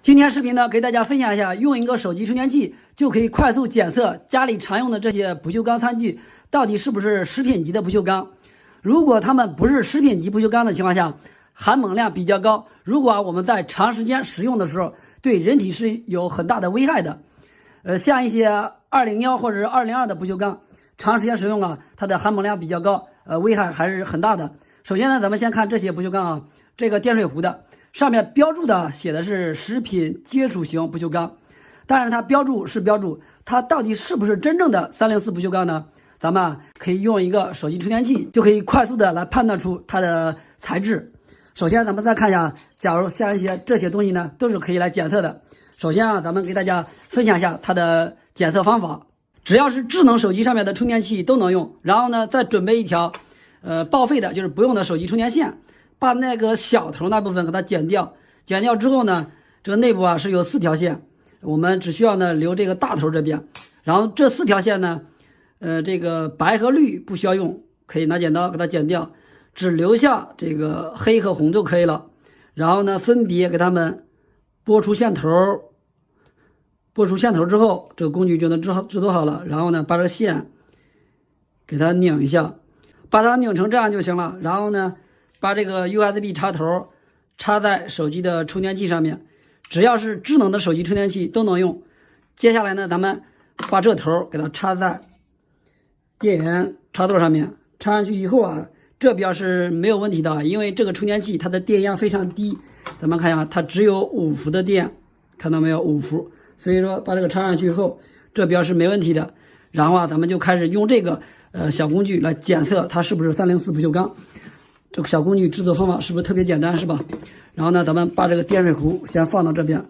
今天视频呢，给大家分享一下，用一个手机充电器就可以快速检测家里常用的这些不锈钢餐具到底是不是食品级的不锈钢。如果它们不是食品级不锈钢的情况下，含锰量比较高，如果我们在长时间使用的时候，对人体是有很大的危害的。像一些201或者是202的不锈钢，长时间使用它的含锰量比较高，危害还是很大的。首先呢，咱们先看这些不锈钢这个电水壶的上面标注的写的是食品接触型不锈钢，当然它标注是标注，它到底是不是真正的304不锈钢呢？咱们可以用一个手机充电器就可以快速的来判断出它的材质。首先咱们再看一下，假如像一些这些东西呢，都是可以来检测的。首先咱们给大家分享一下它的检测方法。只要是智能手机上面的充电器都能用，然后呢再准备一条报废的就是不用的手机充电线，把那个小头那部分给它剪掉，剪掉之后呢，这个内部是有4条线，我们只需要呢留这个大头这边，然后这4条线呢这个白和绿不需要用，可以拿剪刀给它剪掉，只留下这个黑和红就可以了。然后呢分别给它们拨出线头，拨出线头之后，这个工具就能制作好了。然后呢把这个线给它拧一下，把它拧成这样就行了。然后呢把这个 USB 插头插在手机的充电器上面，只要是智能的手机充电器都能用。接下来呢，咱们把这头给它插在电源插座上面，插上去以后这边是没有问题的，因为这个充电器它的电压非常低，咱们看一下，它只有5伏的电，看到没有，5伏，所以说把这个插上去以后，这边是没问题的。然后咱们就开始用这个小工具来检测它是不是304不锈钢。这个小工具制作方法是不是特别简单，是吧？然后呢咱们把这个电水壶先放到这边，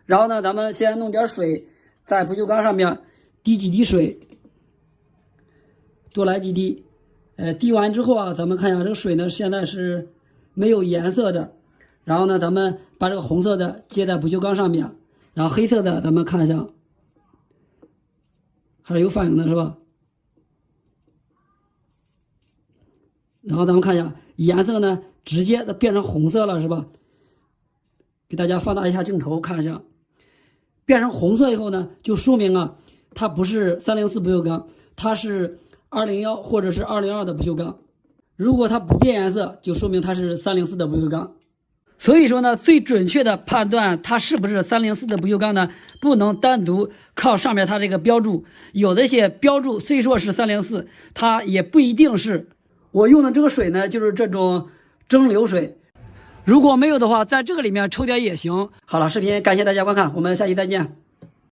然后呢咱们先弄点水在不锈钢上面滴几滴水，多来几滴。滴完之后咱们看一下这个水呢现在是没有颜色的。然后呢咱们把这个红色的接在不锈钢上面，然后黑色的咱们看一下还是有反应的，是吧？然后咱们看一下颜色呢直接的变成红色了，是吧？给大家放大一下镜头看一下，变成红色以后呢就说明它不是304不锈钢，它是201或者是202的不锈钢。如果它不变颜色，就说明它是304的不锈钢。所以说呢，最准确的判断它是不是304的不锈钢呢，不能单独靠上面它这个标注，有的些标注虽说是304，它也不一定是。我用的这个水呢就是这种蒸馏水，如果没有的话在这个里面抽点也行。好了，视频感谢大家观看，我们下期再见。